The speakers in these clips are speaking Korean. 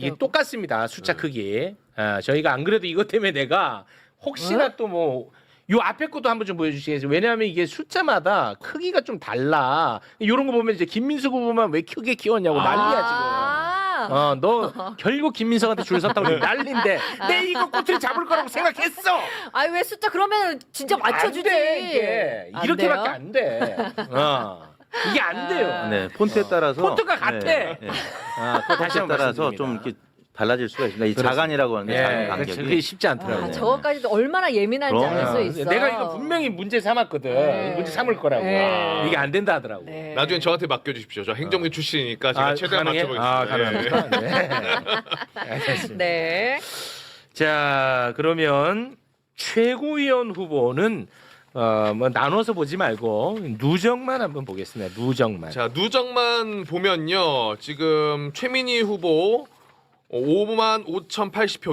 이게 똑같습니다. 숫자 크기. 저희가 안 그래도 이것 때문에 내가 혹시나 또 뭐 요 앞에 것도 한번 좀 보여주시겠어요? 왜냐하면 이게 숫자마다 크기가 좀 달라. 이런 거 보면 이제 김민수 후보만 왜 크게 키웠냐고 난리야 지금. 너 결국 김민석한테 줄 섰다고 난리인데 내 이거 꼬투리 잡을 거라고 생각했어. 아니 왜 숫자 그러면 진짜 맞춰주지. 안 돼, 이게 안 이렇게밖에 돼요? 안 돼. 이게 안 돼요. 네, 폰트에 따라서 폰트가 같아. 네, 네. 다시 폰트에 한번 따라서 말씀드립니다. 좀 이렇게 달라질 수가 있습니다. 이 자간이라고 하는데 자간 그렇죠. 간격이. 그게 쉽지 않더라고요. 아, 저것까지도 얼마나 예민한지 그럼. 알 수 있어. 내가 이거 분명히 문제 삼았거든. 네. 문제 삼을 거라고. 네. 이게 안 된다 하더라고. 네. 나중에 저한테 맡겨주십시오. 저 행정부 출신이니까 제가 최대한 가능해? 맞춰보겠습니다. 가능합니다. 네. 알겠습니다. 네. 자, 그러면 최고위원 후보는 뭐 나눠서 보지 말고 누적만 한번 보겠습니다. 누적만. 자, 누적만 보면요. 지금 최민희 후보 55,080표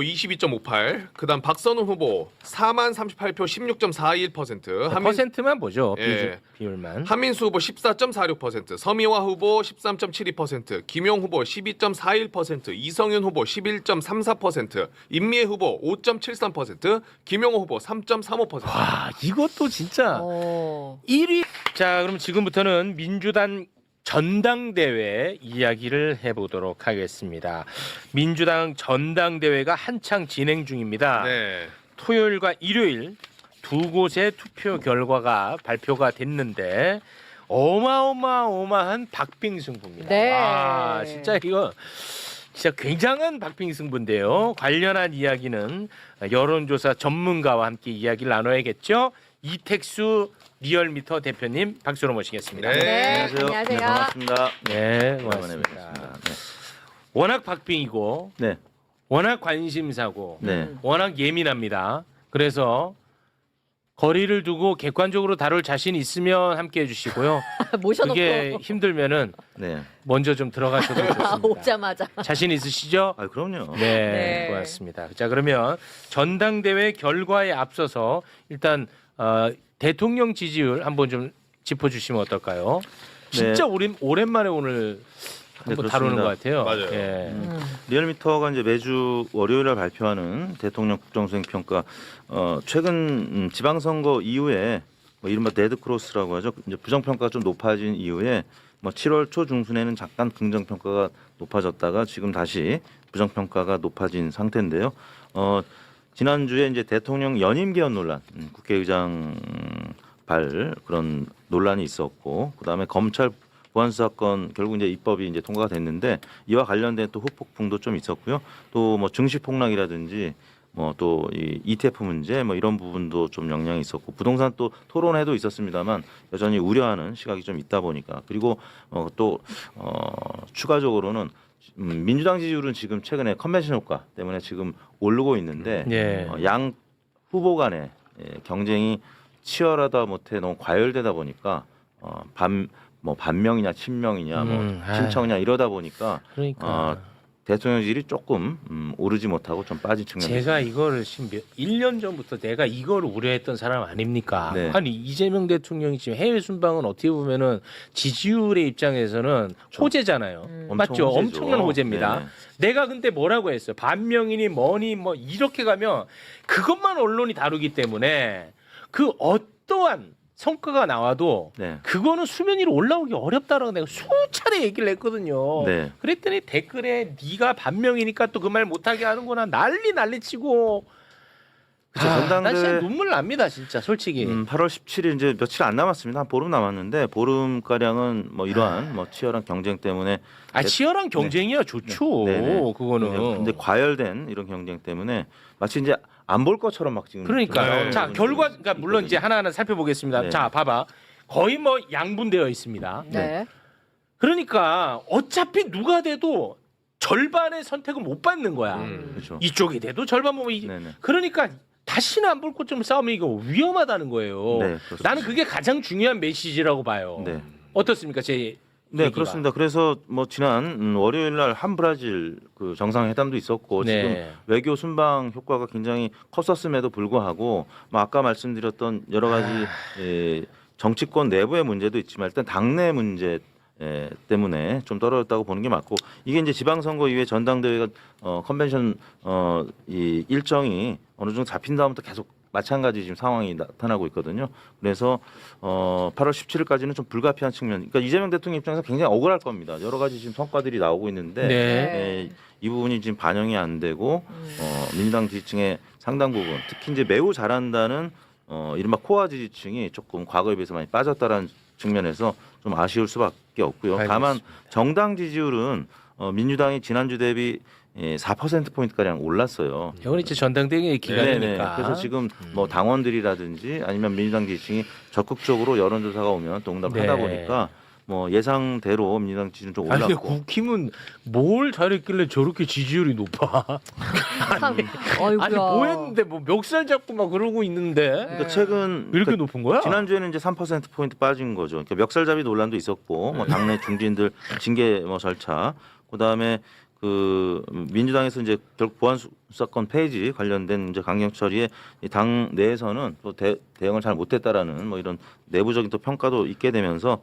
22.58. 그다음 박선우 후보 40,038표 16.41%. 퍼센트만 보죠. 예. 비율만. 한민수 후보 14.46%, 서미화 후보 13.72%, 김용 후보 12.41%, 이성윤 후보 11.34%, 임미애 후보 5.73%, 김용호 후보 3.35%. 와, 이것도 진짜 어. 1위. 자, 그럼 지금부터는 민주당 전당대회 이야기를 해보도록 하겠습니다. 민주당 전당대회가 한창 진행 중입니다. 네. 토요일과 일요일 두 곳의 투표 결과가 발표가 됐는데 어마어마한 박빙승부입니다. 네. 와, 진짜 이거 진짜 굉장한 박빙승부인데요. 관련한 이야기는 여론조사 전문가와 함께 이야기를 나눠야겠죠. 이택수 리얼미터 대표님 박수로 모시겠습니다. 네. 네. 안녕하세요. 안녕하세요. 네, 반갑습니다. 네, 오랜만에 고맙습니다. 뵙겠습니다. 워낙 박빙이고 네. 워낙 관심사고 네. 워낙 예민합니다. 그래서 거리를 두고 객관적으로 다룰 자신 있으면 함께 해주시고요. 모셔놓고 그게 힘들면은 네. 먼저 좀 들어가셔도 좋습니다. 오자마자. 자신 있으시죠? 아, 그럼요. 네, 네. 고맙습니다. 자, 그러면 전당대회 결과에 앞서서 일단 대통령 지지율 한번 좀 짚어주시면 어떨까요? 진짜 우리 오랜만에 오늘 한번 네, 다루는 그렇습니다. 것 같아요. 맞아요. 예. 리얼미터가 이제 매주 월요일에 발표하는 대통령 국정수행 평가. 최근 지방선거 이후에 뭐 이른바 데드크로스라고 하죠. 이제 부정평가가 좀 높아진 이후에 뭐 7월 초 중순에는 잠깐 긍정평가가 높아졌다가 지금 다시 부정평가가 높아진 상태인데요. 지난주에 이제 대통령 연임 개헌 논란, 국회의장 발 그런 논란이 있었고, 그다음에 검찰 보안수 사건 결국 이제 입법이 이제 통과가 됐는데 이와 관련된 또 후폭풍도 좀 있었고요. 또 뭐 증시 폭락이라든지 뭐 또 이 ETF 문제 뭐 이런 부분도 좀 영향이 있었고, 부동산 또 토론회도 있었습니다만 여전히 우려하는 시각이 좀 있다 보니까, 그리고 또 추가적으로는 민주당 지지율은 지금 최근에 컨벤션 효과 때문에 지금 오르고 있는데 예. 양 후보 간의 경쟁이 치열하다 못해 너무 과열되다 보니까 반명이냐 친명이냐 친청이냐 이러다 보니까 그러니까 대통령 지지율이 조금 오르지 못하고 좀 빠진 측면이 제가 이거를 지금 1년 전부터 내가 이걸 우려했던 사람 아닙니까? 네. 아니 이재명 대통령이 지금 해외 순방은 어떻게 보면은 지지율의 입장에서는 호재잖아요. 엄청 맞죠? 호재죠. 엄청난 호재입니다. 네. 내가 근데 뭐라고 했어요? 반명이니 뭐니 뭐 이렇게 가면 그것만 언론이 다루기 때문에 그 어떠한 성과가 나와도 네. 그거는 수면 위로 올라오기 어렵다라고 내가 수차례 얘기를 했거든요. 네. 그랬더니 댓글에 네가 반명이니까 또 그 말 못하게 하는구나 난리치고. 그쵸, 나 전당대회 진짜 눈물 납니다 진짜 솔직히. 8월 17일 이제 며칠 안 남았습니다. 한 보름 남았는데 보름 가량은 뭐 이러한 뭐 치열한 경쟁 때문에 치열한 경쟁이야 좋죠. 네네. 그거는. 근데 과열된 이런 경쟁 때문에 마치 이제 안 볼 것처럼 막 지금 그러니까요. 네. 자 결과 그러니까 물론 이제 하나하나 살펴보겠습니다. 네. 자 봐봐 거의 뭐 양분되어 있습니다. 네. 그러니까 어차피 누가 돼도 절반의 선택은 못 받는 거야. 그렇죠. 이쪽이 돼도 절반 보면 네네. 그러니까 다시는 안 볼 것처럼 싸우면 이거 위험하다는 거예요. 네, 그렇습니다. 나는 그게 가장 중요한 메시지라고 봐요. 네. 어떻습니까, 제 네, 얘기가? 그렇습니다. 그래서 뭐 지난 월요일 날 한브라질 그 정상회담도 있었고 네. 지금 외교 순방 효과가 굉장히 컸었음에도 불구하고 뭐 아까 말씀드렸던 여러 가지 정치권 내부의 문제도 있지만 일단 당내 문제 때문에 좀 떨어졌다고 보는 게 맞고 이게 이제 지방선거 이후에 전당대회가 컨벤션 이 일정이 어느 정도 잡힌 다음부터 계속 마찬가지 지금 상황이 나타나고 있거든요. 그래서 8월 17일까지는 좀 불가피한 측면. 그러니까 이재명 대통령 입장에서 굉장히 억울할 겁니다. 여러 가지 지금 성과들이 나오고 있는데 네. 이 부분이 지금 반영이 안 되고 민주당 지지층의 상당 부분, 특히 이제 매우 잘한다는 이른바 코어 지지층이 조금 과거에 비해서 많이 빠졌다라는 측면에서 좀 아쉬울 수밖에 없고요. 다만 정당 지지율은 민주당이 지난주 대비 4%포인트가량 올랐어요. 이건 이제 전당대회 기간이니까. 네네. 그래서 지금 뭐 당원들이라든지 아니면 민주당 지지층이 적극적으로 여론조사가 오면 또 응답하다 네. 보니까 뭐 예상대로 민주당 지지는 좀 아니 올랐고. 국힘은 뭘 잘했길래 저렇게 지지율이 높아? 참, 어이구야. 아니 뭐 했는데 뭐 멱살 잡고 막 그러고 있는데 그러니까 최근 왜 이렇게 그러니까 높은 거야? 지난주에는 이제 3%포인트 빠진 거죠. 그러니까 멱살잡이 논란도 있었고 뭐 당내 중진들 징계 뭐 절차 그다음에 그 민주당에서 이제 결국 보안 수사권 폐지 관련된 이제 강경 처리에 이 당 내에서는 또 대응을 잘 못했다라는 뭐 이런 내부적인 또 평가도 있게 되면서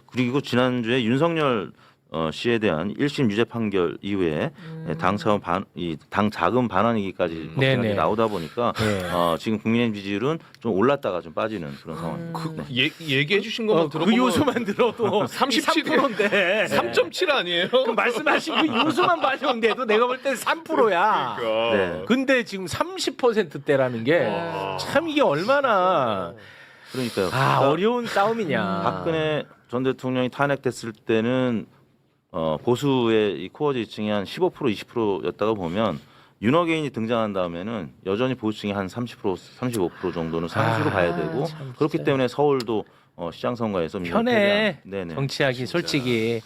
그리고 지난주에 윤석열 씨에 대한 1심 유죄 판결 이후에 당 차원 당 자금 반환이기까지 네네. 나오다 보니까 네. 지금 국민의힘 지지율은 좀 올랐다가 좀 빠지는 그런 상황입니다. 네. 얘기해 주신 것만 그 들어보면 요소만 들어도 37 3%인데 3.7 아니에요? 그 말씀하신 그 요소만 봐줬는데도 내가 볼 땐 3%야. 네. 근데 지금 30%대라는 게 참 이게 얼마나 그러니까요. 어려운 싸움이냐. 박근혜 전 대통령이 탄핵됐을 때는 보수의 이 코어 지지층이 한 15% 20%였다가 보면 윤호개인이 등장한 다음에는 여전히 보수층이 한 30% 35% 정도는 상수로 가야 되고 참 그렇기 진짜. 때문에 서울도 시장 선거에서 편해. 네네. 정치하기 솔직히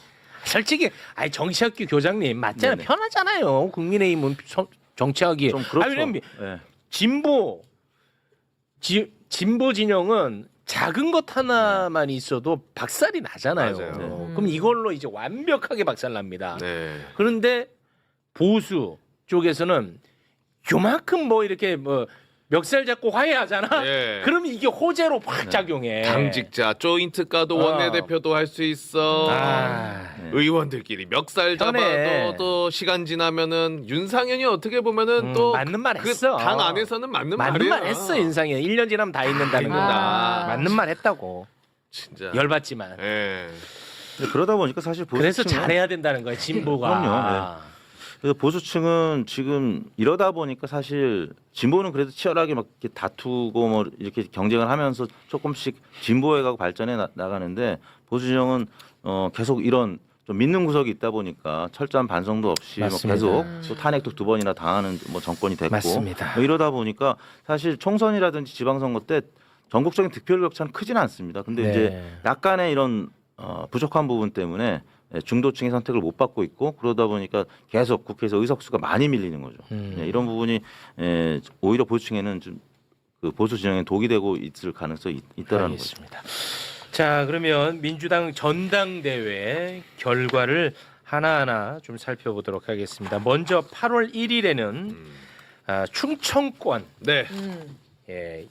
아니 정치학교 교장님 맞잖아요. 네네. 편하잖아요. 국민의힘은 정치하기. 좀 그렇죠. 아니, 왜냐면 네. 진보 진영은 작은 것 하나만 있어도 박살이 나잖아요. 맞아요. 네. 그럼 이걸로 이제 완벽하게 박살납니다. 네. 그런데 보수 쪽에서는 요만큼 뭐 이렇게 뭐 멱살 잡고 화해하잖아. 예. 그러면 이게 호재로 확 작용해. 당직자 조인트가도 어. 원내대표도 할 수 있어. 네. 의원들끼리 멱살 편해. 잡아도 시간 지나면은 윤상현이 어떻게 보면은 또 맞는 말 했어. 당 안에서는 맞는 맞는 말이야. 말 했어 인상이 1년 지나면 다 있는다는 거. 있는다. 맞는 말 했다고. 진짜. 열받지만. 예. 근데 그러다 보니까 사실 그래서 보수층은 잘해야 된다는 거야 진보가. 그럼요. 그래서 보수층은 지금 이러다 보니까 사실 진보는 그래도 치열하게 막 이렇게 다투고 뭐 이렇게 경쟁을 하면서 조금씩 진보해가고 발전해 나가는데 보수 진영은 계속 이런 좀 믿는 구석이 있다 보니까 철저한 반성도 없이 뭐 맞습니다. 계속 또 탄핵도 2번이나 당하는 뭐 정권이 됐고 맞습니다. 뭐 이러다 보니까 사실 총선이라든지 지방선거 때 전국적인 득표율 격차는 크지는 않습니다. 근데 네. 이제 약간의 이런 부족한 부분 때문에 중도층의 선택을 못 받고 있고 그러다 보니까 계속 국회에서 의석수가 많이 밀리는 거죠. 이런 부분이 오히려 보수층에는 좀 그 보수 진영에 독이 되고 있을 가능성이 있다라는 거죠. 알겠습니다. 자 그러면 민주당 전당대회 결과를 하나하나 좀 살펴보도록 하겠습니다. 먼저 8월 1일에는 충청권 네.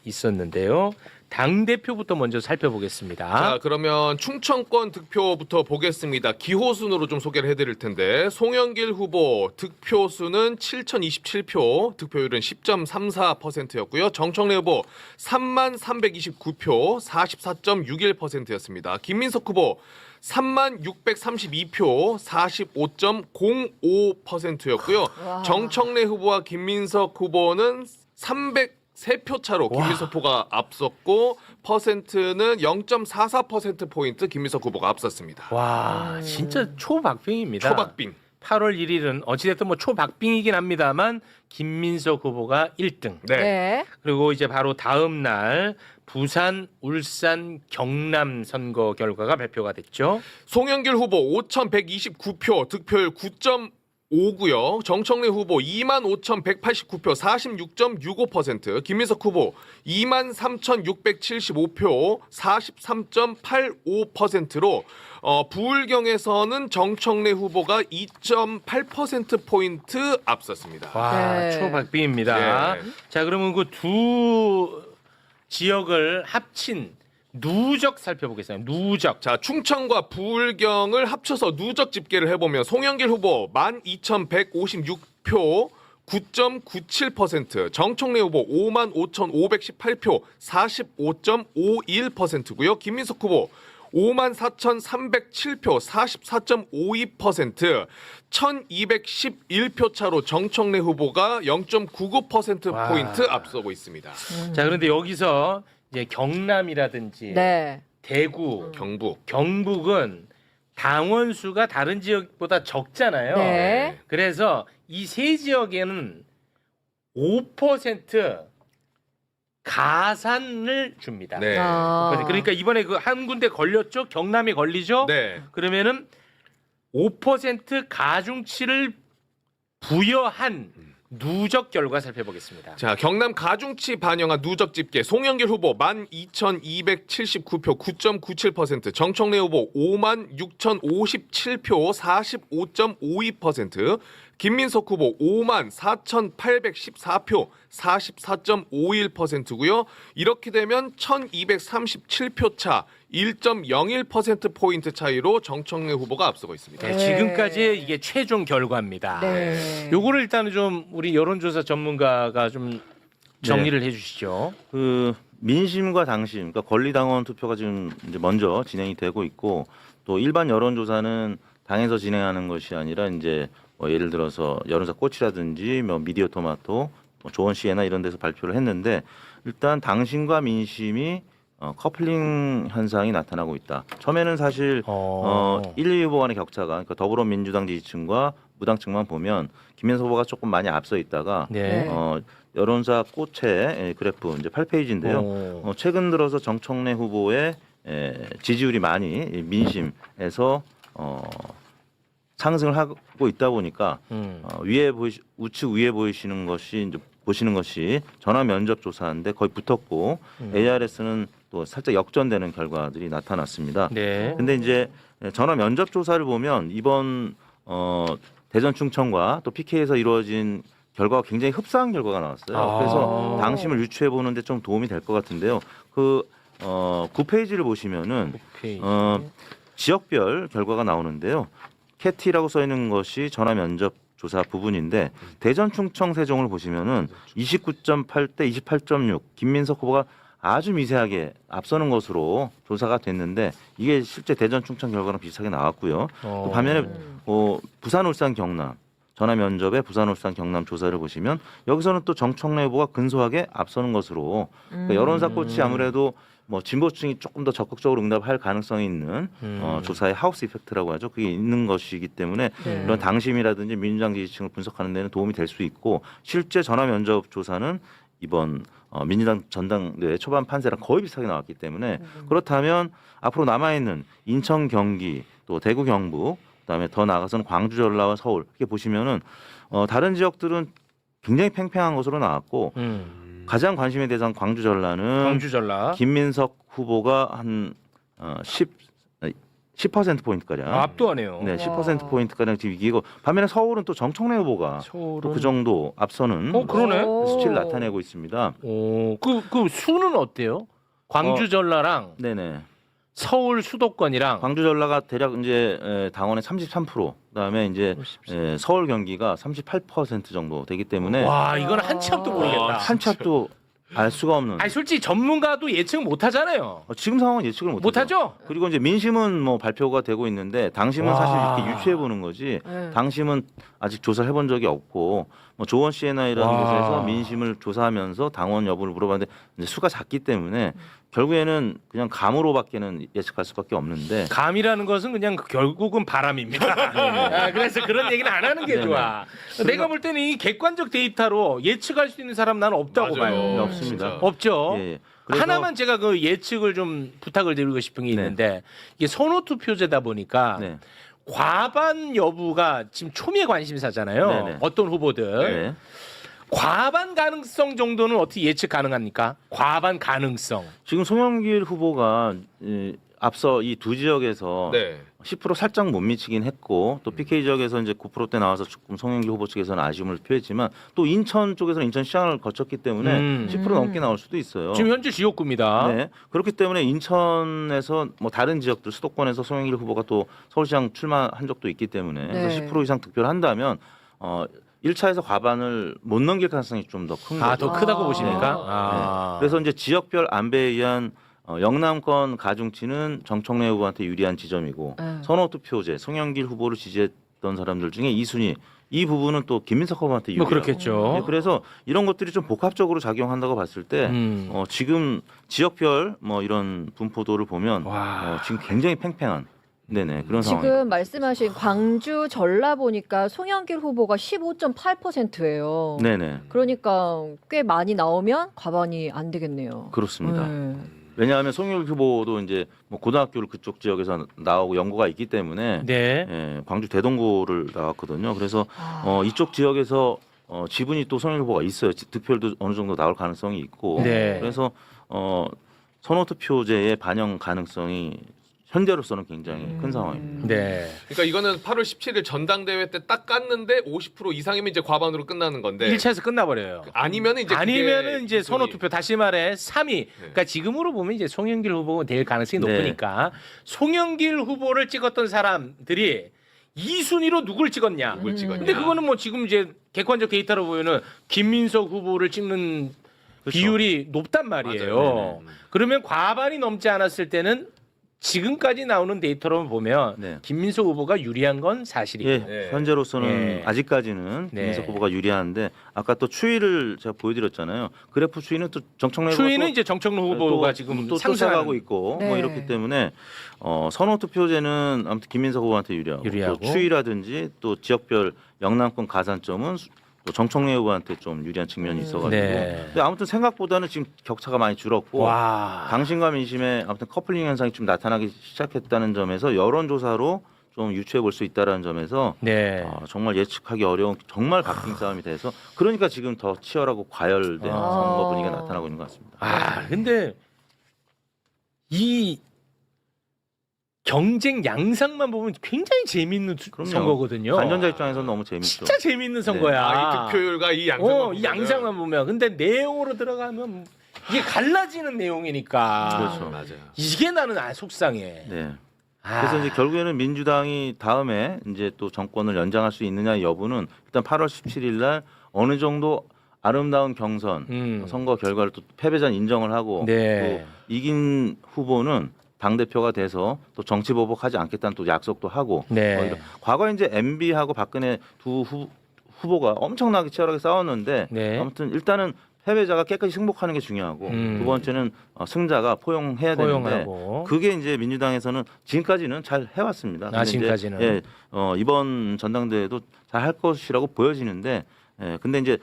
있었는데요. 당 대표부터 먼저 살펴보겠습니다. 자, 그러면 충청권 득표부터 보겠습니다. 기호 순으로 좀 소개를 해드릴 텐데 송영길 후보 득표수는 7,027표, 득표율은 10.34%였고요. 정청래 후보 33,329표, 44.61%였습니다. 김민석 후보 36,632표, 45.05%였고요. 정청래 후보와 김민석 후보는 303표 차로 김민석 후보가 앞섰고 퍼센트는 0.44%포인트 김민석 후보가 앞섰습니다. 와 진짜 초박빙입니다. 초박빙. 8월 1일은 어찌됐든 뭐 초박빙이긴 합니다만 김민석 후보가 1등. 네. 네. 그리고 이제 바로 다음 날 부산, 울산, 경남 선거 결과가 발표가 됐죠. 송영길 후보 5,129표, 득표율 9.5고요. 정청래 후보 25,189표, 46.65%. 김민석 후보 23,675표, 43.85%로 부울경에서는 정청래 후보가 2.8%포인트 앞섰습니다. 와 네. 초박빙입니다. 네. 자 그러면 그 두 지역을 합친 누적 살펴보겠습니다. 누적. 자, 충청과 부울경을 합쳐서 누적 집계를 해보면 송영길 후보 12,156표 9.97%, 정청래 후보 55,518표 45.51%고요. 김민석 후보 54,307표 44.52%, 1,211표 차로 정청래 후보가 0.99%포인트 와. 앞서고 있습니다. 자, 그런데 여기서 이제 경남이라든지 네. 대구, 경북. 경북은 당원 수가 다른 지역보다 적잖아요. 네. 그래서 이 세 지역에는 5% 가산을 줍니다. 네. 그러니까 이번에 그 한 군데 걸렸죠? 경남이 걸리죠? 네. 그러면은 5% 가중치를 부여한 누적 결과 살펴보겠습니다. 자, 경남 가중치 반영한 누적 집계 송영길 후보 12,279표 9.97%, 정청래 후보 56,057표 45.52%, 김민석 후보 54,814표 44.51%고요. 이렇게 되면 1,237표 차 1.01%포인트 차이로 정청래 후보가 앞서고 있습니다. 네, 네. 지금까지 이게 최종 결과입니다. 네. 요거를 일단은 좀 우리 여론조사 전문가가 좀 정리를 해주시죠. 그 민심과 당심, 그러니까 권리당원 투표가 지금 이제 먼저 진행이 되고 있고 또 일반 여론조사는 당에서 진행하는 것이 아니라 이제 뭐 예를 들어서 여론사 꽃이라든지 뭐 미디어 토마토, 뭐 조원 시에나 이런 데서 발표를 했는데 일단 당심과 민심이 커플링 현상이 나타나고 있다. 처음에는 사실 1, 2 후보 간의 격차가 그러니까 더불어민주당 지지층과 무당층만 보면 김현수 후보가 조금 많이 앞서 있다가 네. 여론사 꽃의 그래프 이제 8페이지인데요. 최근 들어서 정청래 후보의 지지율이 많이 민심에서 상승을 하고 있다 보니까 우측 위에 보이시는 것이 이제 보시는 것이 전화 면접 조사인데 거의 붙었고 ARS는 또 살짝 역전되는 결과들이 나타났습니다. 네. 근데 이제 전화 면접 조사를 보면 이번 대전 충청과 또 PK에서 이루어진 결과가 굉장히 흡사한 결과가 나왔어요. 그래서 당심을 유추해 보는데 좀 도움이 될 것 같은데요. 그 9페이지를 보시면은 지역별 결과가 나오는데요. 캐티라고 써 있는 것이 전화 면접 조사 부분인데 대전 충청 세종을 보시면은 29.8대 28.6 김민석 후보가 아주 미세하게 앞서는 것으로 조사가 됐는데 이게 실제 대전 충청 결과랑 비슷하게 나왔고요. 또 반면에 부산 울산 경남 전화 면접에 부산 울산 경남 조사를 보시면 여기서는 또 정청래 후보가 근소하게 앞서는 것으로 그러니까 여론사 꽃이 아무래도 뭐 진보층이 조금 더 적극적으로 응답할 가능성이 있는 조사의 하우스 이펙트라고 하죠. 그게 있는 것이기 때문에 이런 당심이라든지 민주당 지지층을 분석하는 데는 도움이 될 수 있고 실제 전화 면접 조사는 이번 민주당 전당대회 초반 판세랑 거의 비슷하게 나왔기 때문에 그렇다면 앞으로 남아있는 인천, 경기, 또 대구, 경북, 그다음에 더 나아가서는 광주, 전라와 서울 이렇게 보시면은 다른 지역들은 굉장히 팽팽한 것으로 나왔고 가장 관심의 대상 광주, 전라는 광주 전라 김민석 후보가 한 10%포인트가량 압도하네요. 네, 10%포인트가량 지금 이기고 반면에 서울은 또 정청래 후보가 또 그 정도 앞서는 그러네. 수치를 나타내고 있습니다. 그 수는 어때요? 광주 전라랑 네네. 서울 수도권이랑 광주 전라가 대략 이제 당원의 33%, 그다음에 이제 서울 경기가 38% 정도 되기 때문에 와 이건 한참도 모르겠다. 한참도 알 수가 없는. 아니 솔직히 전문가도 예측 못 하잖아요. 지금 상황은 예측을 못 하죠? 그리고 이제 민심은 뭐 발표가 되고 있는데 당심은 사실 이렇게 유추해 보는 거지. 당심은 아직 조사를 해본 적이 없고 뭐 조원 시에나이라는 곳에서 민심을 조사하면서 당원 여부를 물어봤는데 이제 수가 작기 때문에 결국에는 그냥 감으로밖에는 예측할 수밖에 없는데 감이라는 것은 그냥 결국은 바람입니다. 그래서 그런 얘기는 안 하는 게 좋아. 내가 볼 때는 이 객관적 데이터로 예측할 수 있는 사람 나는 없다고 맞아요. 봐요. 없습니다. 진짜. 없죠. 예. 그래서 하나만 제가 그 예측을 좀 부탁을 드리고 싶은 게 있는데 이게 선호 투표제다 보니까 네. 과반 여부가 지금 초미의 관심사잖아요. 네네. 어떤 후보들. 네. 과반 가능성 정도는 어떻게 예측 가능합니까? 과반 가능성. 지금 송영길 후보가 앞서 이 두 지역에서 네. 10% 살짝 못 미치긴 했고 또 PK 지역에서 이제 9%대 나와서 조금 송영길 후보 측에서는 아쉬움을 표했지만 또 인천 쪽에서는 인천 시장을 거쳤기 때문에 10% 넘게 나올 수도 있어요. 지금 현재 지역구입니다. 네. 그렇기 때문에 인천에서 뭐 다른 지역들 수도권에서 송영길 후보가 또 서울시장 출마한 적도 있기 때문에 네. 10% 이상 득표를 한다면 1차에서 과반을 못 넘길 가능성이 좀 더 큰 거죠. 더 크다고 아. 보십니까? 네. 아. 그래서 이제 지역별 안배에 의한 영남권 가중치는 정청래 후보한테 유리한 지점이고 네. 선호투표제 송영길 후보를 지지했던 사람들 중에 2순위 이 부분은 또 김민석 후보한테 뭐 유리하고 그렇겠죠. 네, 그래서 이런 것들이 좀 복합적으로 작용한다고 봤을 때 지금 지역별 뭐 이런 분포도를 보면 와. 지금 굉장히 팽팽한 네네 그런 상황입니다. 지금 말씀하신 광주 전라 보니까 송영길 후보가 15.8%예요. 네네 그러니까 꽤 많이 나오면 과반이 안 되겠네요. 그렇습니다. 네. 왜냐하면 송영길 후보도 이제 뭐 고등학교를 그쪽 지역에서 나오고 연고가 있기 때문에 네. 예, 광주 대동고를 나왔거든요. 그래서 아. 이쪽 지역에서 지분이 또 송영길 후보가 있어요. 득표율도 어느 정도 나올 가능성이 있고 네. 그래서 선호투표제의 반영 가능성이 현재로서는 굉장히 큰 상황입니다. 네. 그러니까 이거는 8월 17일 전당대회 때 딱 깠는데 50% 이상이면 이제 과반으로 끝나는 건데 1차에서 끝나버려요. 아니면은 이제 아니면은 이제 그게 선호투표 다시 말해 3위. 그러니까 지금으로 보면 이제 송영길 후보가 될 가능성이 네. 높으니까 송영길 후보를 찍었던 사람들이 2순위로 누굴 찍었냐. 누굴 찍었냐. 근데 그거는 뭐 지금 이제 객관적 데이터로 보면은 김민석 후보를 찍는 그렇죠. 비율이 높단 말이에요. 맞아요. 네네. 그러면 과반이 넘지 않았을 때는 지금까지 나오는 데이터로 보면 네. 김민석 후보가 유리한 건 사실이에요. 예, 네. 현재로서는 예. 아직까지는 네. 김민석 후보가 유리한데 아까 또 추이를 제가 보여드렸잖아요. 그래프 추이는 또 정청래 후보가 추이는 또 이제 정청래 후보가 지금 또 상승하고 쫓아가고 있고 네. 뭐 이렇기 때문에 선호투표제는 아무튼 김민석 후보한테 유리하고, 유리하고. 또 추이라든지 또 지역별 영남권 가산점은 또 정청래 후보한테 좀 유리한 측면이 있어가지고 네. 근데 아무튼 생각보다는 지금 격차가 많이 줄었고 와. 당신과 민심의 아무튼 커플링 현상이 좀 나타나기 시작했다는 점에서 여론조사로 좀 유추해 볼 수 있다는 점에서 네. 정말 예측하기 어려운 정말 각king 싸움이 돼서 그러니까 지금 더 치열하고 과열된 아. 선거 분위기가 나타나고 있는 것 같습니다. 근데 이 경쟁 양상만 보면 굉장히 재밌는 그럼요. 선거거든요. 관전자 입장에서는 너무 재밌죠. 진짜 재밌는 선거야. 이 득표율과 이 양상만 이 양상만 보면. 근데 내용으로 들어가면 이게 갈라지는 내용이니까. 그렇죠. 맞아요. 이게 나는 속상해. 네. 아. 그래서 이제 결국에는 민주당이 다음에 이제 또 정권을 연장할 수 있느냐 여부는 일단 8월 17일 날 어느 정도 아름다운 경선 선거 결과를 또 패배자는 인정을 하고 네. 또 이긴 후보는 당 대표가 돼서 또 정치 보복하지 않겠다는 또 약속도 하고 네. 뭐 이런. 과거에 이제 MB하고 박근혜 두 후보가 엄청나게 치열하게 싸웠는데 네. 아무튼 일단은 패배자가 깨끗이 승복하는 게 중요하고 두 번째는 승자가 포용해야 되는데 포용하고. 그게 이제 민주당에서는 지금까지는 잘 해왔습니다. 근데 이제, 지금까지는. 이번 전당대회도 잘 할 것이라고 보여지는데 근데 이제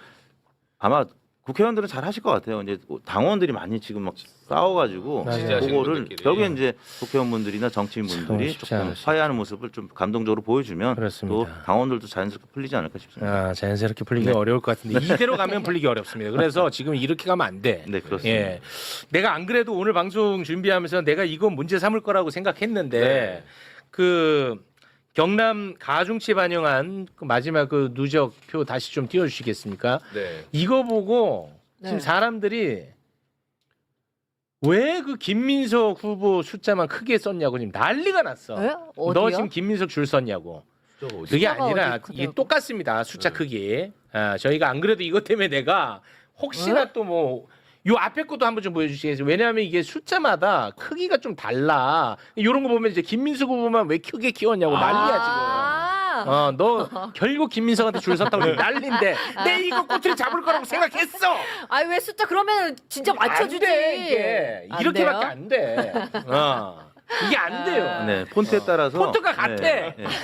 아마 국회의원들은 잘 하실 것 같아요. 이제 당원들이 많이 지금 막 싸워가지고 맞아요. 지지하시는 그거를 분들끼리. 결국에 이제 국회의원분들이나 참 정치인분들이 쉽지 조금 않으시죠. 화해하는 모습을 좀 감동적으로 보여주면 그렇습니다. 또 당원들도 자연스럽게 풀리지 않을까 싶습니다. 자연스럽게 풀리기 어려울 것 같은데 이대로 가면 풀리기 어렵습니다. 그래서 지금 이렇게 가면 안 돼. 네, 그렇습니다. 예. 내가 안 그래도 오늘 방송 준비하면서 내가 이거 문제 삼을 거라고 생각했는데 네. 그 경남 가중치 반영한 그 마지막 그 누적표 다시 좀 띄워주시겠습니까? 네. 이거 보고 네. 지금 사람들이 왜 그 김민석 후보 숫자만 크게 썼냐고 지금 난리가 났어. 에? 어디요? 너 지금 김민석 줄 썼냐고. 그게 숫자가 아니라 어디 이게 크다고? 똑같습니다. 숫자 크기. 저희가 안 그래도 이것 때문에 내가 혹시나 또 뭐 요 앞에 것도 한번 좀 보여주시겠어요? 왜냐하면 이게 숫자마다 크기가 좀 달라. 이런 거 보면 이제 김민석 후보만 왜 크게 키웠냐고 난리야 지금. 너 결국 김민석한테 줄 섰다고 지금 난리인데 내 이거 꼬투리 잡을 거라고 생각했어. 아니 왜 숫자 그러면 진짜 맞춰주지. 안 돼, 이게. 안 이렇게밖에 돼요? 안 돼. 이게 안 돼요. 네, 폰트에 따라서 폰트가 같아. 네, 네. 다시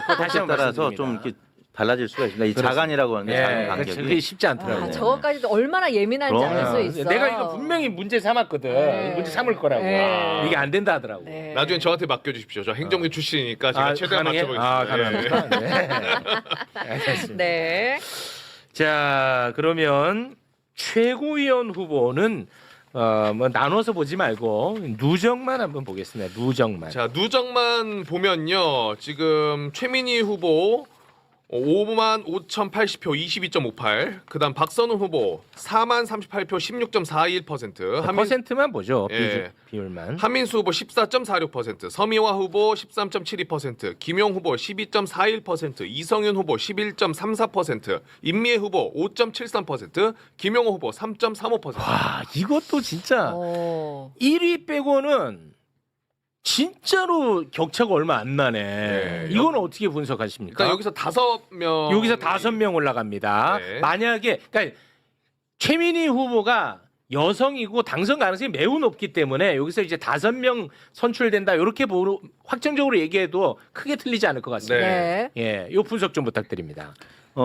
폰트에 한번 따라서 말씀드립니다. 좀 이렇게 달라질 수가 있습니다. 이 자간이라고 하는데 자간 예, 간격이 그게 쉽지 않더라고요. 아, 저거까지도 얼마나 예민한지 그럼요. 알 수 있어. 내가 이거 분명히 문제 삼았거든. 네. 문제 삼을 거라고. 네. 이게 안 된다 하더라고. 네. 나중에 저한테 맡겨주십시오. 저 행정부 출신이니까 제가 최대한 가능해? 맞춰보겠습니다. 가능합니까? 네. 알겠습니다. 네. 자, 그러면 최고위원 후보는 뭐 나눠서 보지 말고 누적만 한번 보겠습니다. 누적만. 자, 누적만 보면요. 지금 최민희 후보 55,080표 22.58. 그다음 박선훈 후보 40,038표 16.41%. 퍼센트만 보죠. 예. 비율만. 한민수 후보 14.46%, 서미화 후보 13.72%, 김용 후보 12.41%, 이성윤 후보 11.34%, 임미애 후보 5.73%, 김용호 후보 3.35%. 와, 이것도 진짜 어. 1위 빼고는 진짜로 격차가 얼마 안 나네. 네. 이거는 어떻게 분석하십니까? 일단 여기서 5명 여기서 5명 올라갑니다. 네. 만약에 그러니까 최민희 후보가 여성이고 당선 가능성이 매우 높기 때문에 여기서 이제 5명 선출된다 이렇게 확정적으로 얘기해도 크게 틀리지 않을 것 같습니다. 네. 예, 이 분석 좀 부탁드립니다.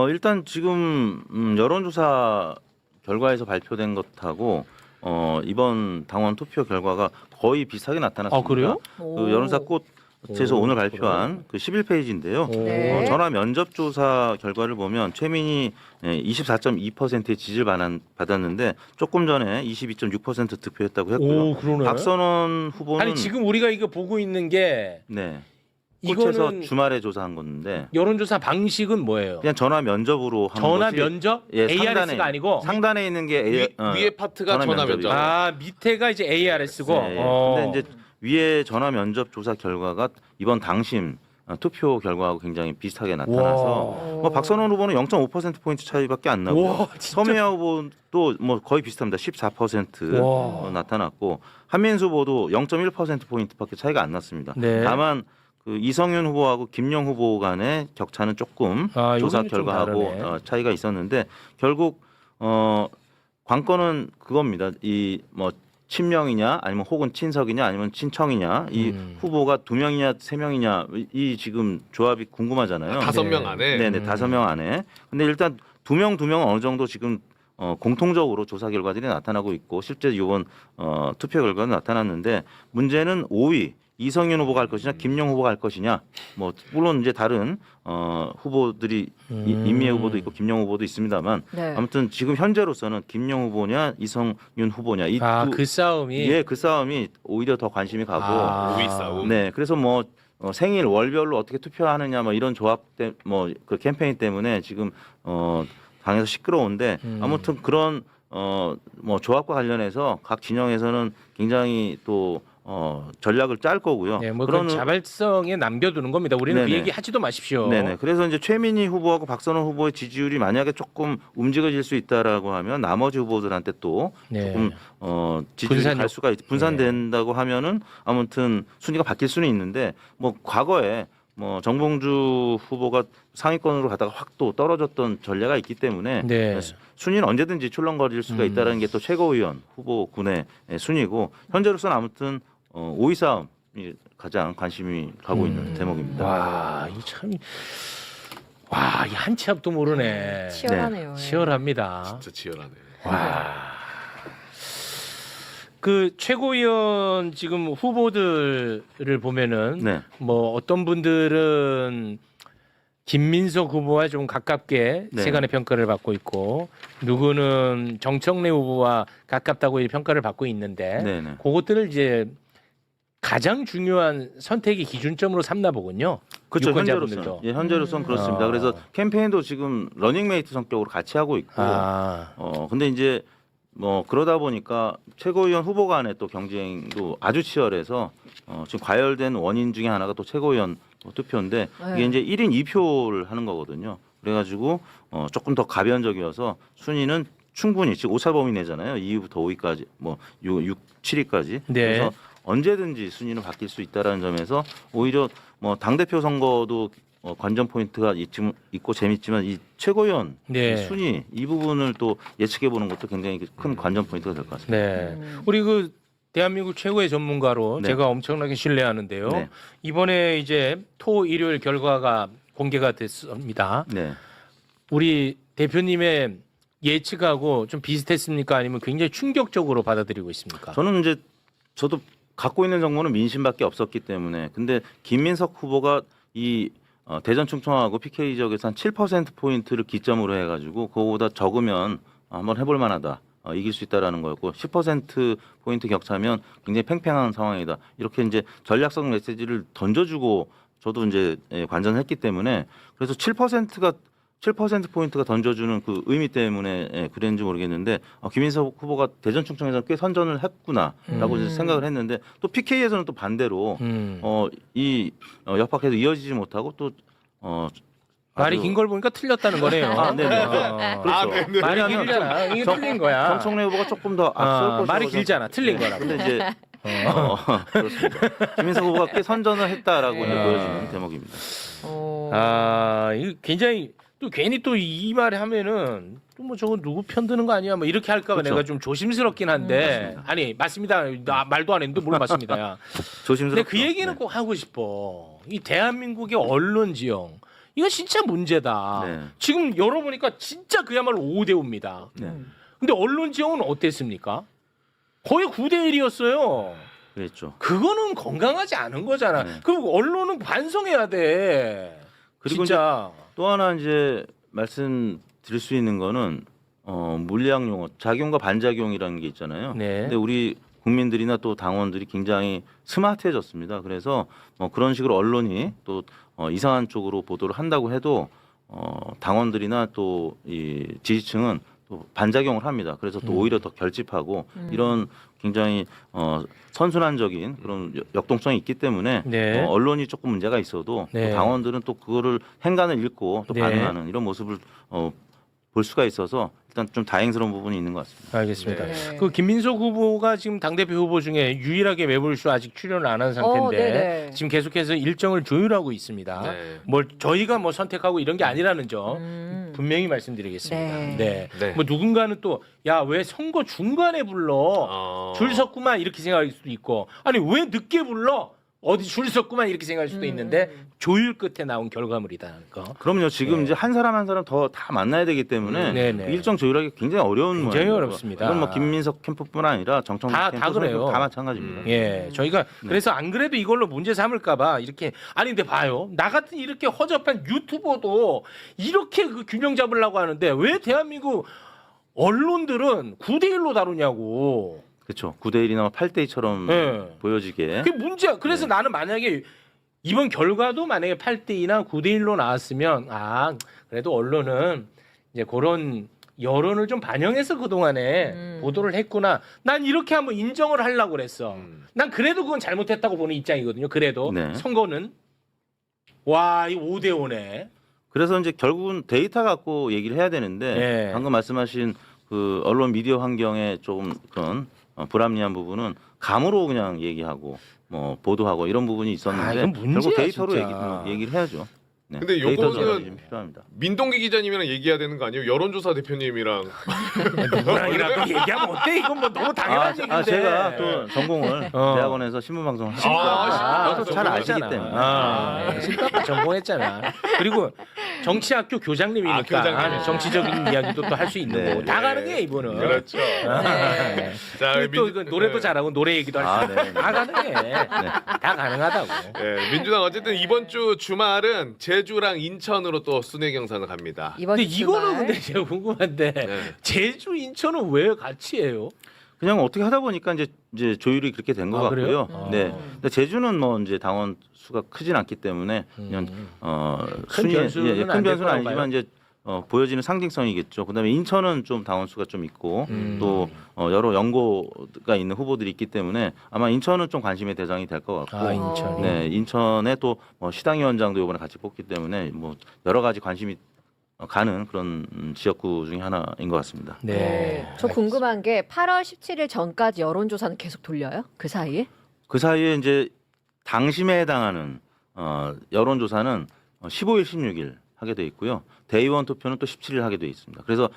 일단 지금 여론조사 결과에서 발표된 것하고 이번 당원 투표 결과가 거의 비슷하게 나타났습니다. 그래요? 그 여론사 꽃에서 오, 오늘 발표한 그 11페이지인데요. 네. 전화 면접 조사 결과를 보면 최민희 24.2%의 지지를 받았는데 조금 전에 22.6% 득표했다고 했고요. 오, 그러네. 박선원 후보는 아니 지금 우리가 이거 보고 있는 게 네. 꽃에서 이거는 주말에 조사한 건데 여론조사 방식은 뭐예요? 그냥 전화 면접으로 한 전화 거지. 면접? 예, ARS가 아니고 상단에 있는 게 위에 파트가 전화 면접. 아 밑에가 이제 ARS고. 네, 근데 이제 위에 전화 면접 조사 결과가 이번 당심 투표 결과하고 굉장히 비슷하게 나타나서 뭐 박선원 후보는 0.5% 포인트 차이밖에 안 나고요. 와, 진짜. 서미아 후보도 뭐 거의 비슷합니다. 14% 와. 나타났고 한민수 후보도 0.1% 포인트밖에 차이가 안 났습니다. 네. 다만 그 이성윤 후보하고 김용 후보 간의 격차는 조금 조사 요거는 좀 결과하고 다르네. 차이가 있었는데 결국 관건은 그겁니다. 이 뭐 친명이냐 아니면 혹은 친석이냐 아니면 친청이냐 이 후보가 2명이냐 3명이냐 이 지금 조합이 궁금하잖아요. 5명 안에. 네네 5명 안에. 근데 일단 2명은 어느 정도 지금 공통적으로 조사 결과들이 나타나고 있고 실제 이번 투표 결과는 나타났는데 문제는 5위 이성윤 후보가 할 것이냐 김용 후보가 할 것이냐 뭐 물론 이제 다른 후보들이 임미애 후보도 있고 김용 후보도 있습니다만 네. 아무튼 지금 현재로서는 김용 후보냐 이성윤 후보냐 그 싸움이. 예, 그 싸움이 오히려 더 관심이 가고 5위 싸움. 네 그래서 뭐 생일 월별로 어떻게 투표하느냐 뭐 이런 조합 뭐 그 캠페인 때문에 지금 당에서 시끄러운데 아무튼 그런 뭐 조합과 관련해서 각 진영에서는 굉장히 또 전략을 짤 거고요. 네, 뭐 그런 자발성에 남겨두는 겁니다. 우리는 그 네네. 얘기 하지도 마십시오. 네네. 그래서 이제 최민희 후보하고 박선원 후보의 지지율이 만약에 조금 움직여질 수 있다라고 하면 나머지 후보들한테 또 네. 조금 지지율이 분산 갈 수가 분산된다고 하면은 아무튼 순위가 바뀔 수는 있는데 뭐 과거에 뭐 정봉주 후보가 상위권으로 가다가 확 또 떨어졌던 전례가 있기 때문에 네. 순위는 언제든지 출렁거릴 수가 있다는 게 또 최고위원 후보군의 순위고 현재로서는 아무튼 5위 싸움이 가장 관심이 가고 있는 대목입니다. 와, 이 참. 와, 이 한 치 앞도 모르네. 치열하네요. 예. 치열합니다. 진짜 치열하네. 와. 그 최고위원 지금 후보들을 보면은 네. 뭐 어떤 분들은 김민석 후보와 좀 가깝게 네. 세간의 평가를 받고 있고 누구는 정청래 후보와 가깝다고 평가를 받고 있는데 네네. 그것들을 이제 가장 중요한 선택의 기준점으로 삼나 보군요. 그렇죠. 유권자분들도. 현재로서는 현재로서는 그렇습니다. 그래서 캠페인도 지금 러닝메이트 성격으로 같이 하고 있고 근데 이제 뭐 그러다 보니까 최고위원 후보 간의 또 경쟁도 아주 치열해서 지금 과열된 원인 중에 하나가 또 최고위원 투표인데 이게 이제 1인 2표를 하는 거거든요. 그래가지고 조금 더 가변적이어서 순위는 충분히 지금 오차 범위 내잖아요. 2위부터 5위까지 뭐 6, 7위까지. 네. 그래서 언제든지 순위는 바뀔 수 있다라는 점에서 오히려 뭐 당대표 선거도 관전 포인트가 있고 재밌지만 이 최고위원 네. 순위 이 부분을 또 예측해 보는 것도 굉장히 큰 관전 포인트가 될 것 같습니다. 네. 우리 그 대한민국 최고의 전문가로 네. 제가 엄청나게 신뢰하는데요. 네. 이번에 이제 토 일요일 결과가 공개가 됐습니다. 네. 우리 대표님의 예측하고 좀 비슷했습니까? 아니면 굉장히 충격적으로 받아들이고 있습니까? 저는 이제 저도 갖고 있는 정보는 민심밖에 없었기 때문에 근데 김민석 후보가 이 대전 충청하고 PK 지역에서 한 7% 포인트를 기점으로 해가지고 그거보다 적으면 한번 해볼 만하다. 이길 수 있다라는 거였고 10% 포인트 격차면 굉장히 팽팽한 상황이다. 이렇게 이제 전략성 메시지를 던져주고 저도 이제 관전했기 때문에 그래서 7% 포인트가 던져주는 그 의미 때문에 그랬는지 모르겠는데 김인석 후보가 대전 충청에서 꽤 선전을 했구나라고 이제 생각을 했는데 또 PK에서는 또 반대로 이 역학에도 이어지지 못하고 또 말이 긴 걸 보니까 틀렸다는 거네요. 아, 네네. 그렇죠. 네네. 말이 왜냐하면 길잖아. 이게 틀린 거야. 정청래 후보가 조금 더 앞설 것이라고 말이 길잖아. 틀린 거라고. 근데 이제 그렇습니다. 김인석 후보가 꽤 선전을 했다라고 이제 보여지는 대목입니다. 이거 굉장히 또 괜히 또 이 말에 하면은 또 뭐 저거 누구 편드는 거 아니야? 뭐 이렇게 할까봐 그렇죠. 내가 좀 조심스럽긴 한데 아니 맞습니다. 나 말도 안 했는데 뭘 맞습니다야. 근데 조심스럽죠. 그 얘기는 네. 꼭 하고 싶어. 이 대한민국의 언론 지형 이거 진짜 문제다. 네. 지금 열어보니까 진짜 그야말로 5대 5입니다. 네. 근데 언론 지형은 어땠습니까? 거의 9대 1이었어요. 그랬죠. 그거는 건강하지 않은 거잖아. 네. 그럼 언론은 반성해야 돼. 그리고 진짜. 또 하나 이제 말씀드릴 수 있는 거는 물리학 용어 작용과 반작용이라는 게 있잖아요. 네. 근데 우리 국민들이나 또 당원들이 굉장히 스마트해졌습니다. 그래서 그런 식으로 언론이 또 이상한 쪽으로 보도를 한다고 해도 당원들이나 또 이 지지층은 또 반작용을 합니다. 그래서 또 오히려 더 결집하고 이런 굉장히 선순환적인 그런 역동성이 있기 때문에 네. 언론이 조금 문제가 있어도 네. 또 당원들은 또 그거를 행간을 읽고 또 네. 반응하는 이런 모습을 볼 수가 있어서 일단 좀 다행스러운 부분이 있는 것 같습니다. 알겠습니다. 네. 그 김민석 후보가 지금 당대표 후보 중에 유일하게 매불쇼 아직 출연을 안 한 상태인데 네네. 지금 계속해서 일정을 조율하고 있습니다. 네. 뭘 저희가 뭐 선택하고 이런 게 아니라는 점 음. 분명히 말씀드리겠습니다. 네. 네. 네. 뭐 누군가는 또 야 왜 선거 중간에 불러 줄 섰구만 이렇게 생각할 수도 있고 아니 왜 늦게 불러 어디 줄 섰구만 이렇게 생각할 수도 있는데 조율 끝에 나온 결과물이다는 거. 그럼요. 지금 네. 이제 한 사람 한 사람 더 다 만나야 되기 때문에 네네. 그 일정 조율하기 굉장히 어려운 굉장히 모양이고요. 어렵습니다. 이건 뭐 김민석 캠프뿐 아니라 정청 다 캠프 그래요. 다 마찬가지입니다. 예, 저희가 그래서 안 그래도 이걸로 문제 삼을까봐 이렇게 아니 근데 봐요 나 같은 이렇게 허접한 유튜버도 이렇게 그 균형 잡으려고 하는데 왜 대한민국 언론들은 9대 1로 다루냐고. 그렇죠. 9대 1이나 8대 2처럼 네. 보여지게. 그게 문제야. 그래서 나는 만약에 이번 결과도 만약에 8대 2나 9대 1로 나왔으면 그래도 언론은 이제 그런 여론을 좀 반영해서 그동안에 보도를 했구나. 난 이렇게 한번 인정을 하려고 그랬어. 난 그래도 그건 잘못했다고 보는 입장이거든요. 그래도 네. 선거는 와, 이 5대 5네. 그래서 이제 결국은 데이터 갖고 얘기를 해야 되는데 네. 방금 말씀하신 그 언론 미디어 환경에 조금 그런 불합리한 부분은 감으로 그냥 얘기하고 뭐 보도하고 이런 부분이 있었는데 이건 문제야, 결국 데이터로 진짜. 얘기를 해야죠. 네. 근데 데이터 요거는 전환이 좀 필요합니다. 민동기 기자님이랑 얘기해야 되는 거 아니에요? 여론조사 대표님이랑 누구랑이라도 얘기하면 어때? 이건 뭐 너무 당연한 얘기인데. 제가 또 전공을 대학원에서 신문방송을 하니까 저도 잘 아시기 때문에. 신문과 전공했잖아. 그리고 정치학교 교장님이니까 교장님. 정치적인 이야기도 또 할 수 있는 네. 거고 다 가능해 이분은. 그렇죠. 네. 자, 그리고 또 민- 이거 노래도 네. 잘하고 노래 얘기도 할 수 있고 네. 다 가능해. 다 가능하다고. 예, 민주당 어쨌든 이번 주 주말은 제주랑 인천으로 또 순회 경선을 갑니다. 이번 근데 이거는 주말. 근데 제가 궁금한데 네. 제주 인천은 왜 같이 해요? 그냥 어떻게 하다 보니까 이제 조율이 그렇게 된 것 아, 그래요? 같고요. 네. 근데 제주는 뭐 이제 당원 수가 크진 않기 때문에 그냥 순위에 변수는 큰 안될 변수는 거라고 아니지만 봐요. 이제 보여지는 상징성이겠죠. 그다음에 인천은 좀 당원 수가 좀 있고 또 여러 연고가 있는 후보들이 있기 때문에 아마 인천은 좀 관심의 대상이 될 것 같고. 아 인천이. 네, 인천에 또 시당위원장도 이번에 같이 뽑기 때문에 뭐 여러 가지 관심이 가는 그런 지역구 중에 하나인 것 같습니다. 네. 저 궁금한 게 8월 17일 전까지 여론조사는 계속 돌려요? 그 사이에? 그 사이에 이제 당심에 해당하는 여론조사는 15일, 16일 하게 돼 있고요. 대의원 투표는 또 17일 하게 돼 있습니다. 그래서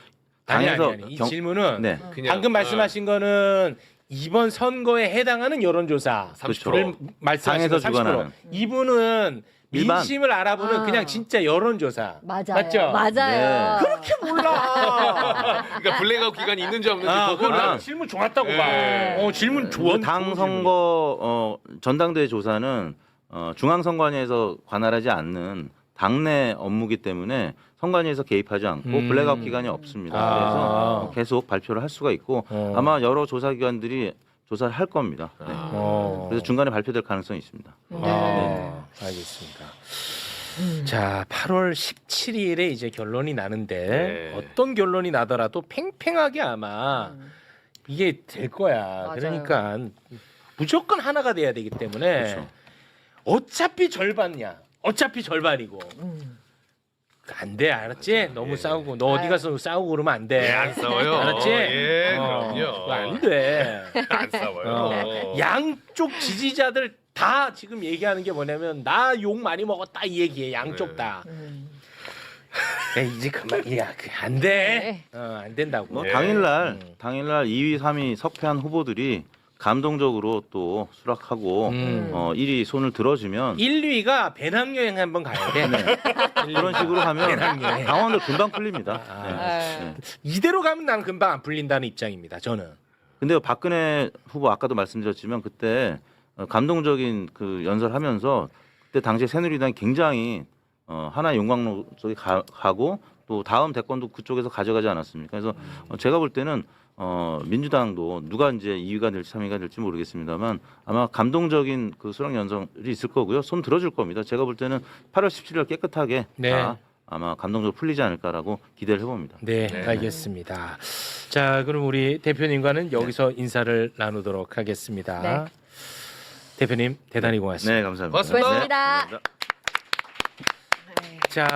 당에서 아니. 이 질문은 네. 그냥, 방금 말씀하신 거는 이번 선거에 해당하는 여론조사 30%. 말씀하신 당에서 30%. 주관하는. 이분은 일반. 민심을 알아보는 그냥 진짜 여론조사. 맞아요. 맞죠? 맞아요. 그렇게 몰라. 그러니까 블랙아웃 기간이 있는지 없는지 그건 그거를 나는 질문 좋았다고 봐. 네. 질문 좋은 당 좋은 선거 전당대회 조사는 중앙선관위에서 관할하지 않는 당내 업무기 때문에 선관위에서 개입하지 않고 블랙아웃 기간이 없습니다. 아. 그래서 계속 발표를 할 수가 있고 아마 여러 조사기관들이 조사를 할 겁니다. 네. 그래서 중간에 발표될 가능성이 있습니다. 아, 알겠습니다. 자, 8월 17일에 이제 결론이 나는데 네. 어떤 결론이 나더라도 팽팽하게 아마 이게 될 거야. 맞아요. 그러니까 무조건 하나가 돼야 되기 때문에 그렇죠. 어차피 절반이야. 어차피 절반이고. 안 돼, 알았지? 너무 싸우고 너 어디 가서 싸우고 그러면 안 돼. 예, 안 싸워요. 알았지? 예, 그럼요. 그거 안 돼. 안 싸워요. 양쪽 지지자들 다 지금 얘기하는 게 뭐냐면 나 욕 많이 먹었다 이 얘기해. 양쪽 네. 다. 야, 이제 그만이야. 안 돼. 안 된다고. 뭐 예. 당일날 2위, 3위 석패한 후보들이 감동적으로 또 수락하고 1위 손을 들어주면 1, 2위가 배낭여행 한번 가야 돼. 그런 식으로 하면 배낭여행. 당원들 금방 풀립니다. 아. 네. 네. 이대로 가면 나는 금방 안 풀린다는 입장입니다. 저는. 근데 박근혜 후보 아까도 말씀드렸지만 그때 감동적인 그 연설하면서 그때 당시에 새누리당이 굉장히 하나의 용광로 쪽에 가고 또 다음 대권도 그쪽에서 가져가지 않았습니까? 그래서 제가 볼 때는 민주당도 누가 이제 2위가 될지 3위가 될지 모르겠습니다만 아마 감동적인 그 수락 연설이 있을 거고요. 손 들어줄 겁니다. 제가 볼 때는 8월 17일 깨끗하게 네. 다 아마 감동적으로 풀리지 않을까라고 기대를 해봅니다. 네, 네. 알겠습니다. 자, 그럼 우리 대표님과는 여기서 인사를 나누도록 하겠습니다. 네. 대표님 대단히 고맙습니다. 네, 감사합니다. 고맙습니다. 고맙습니다. 감사합니다. 자.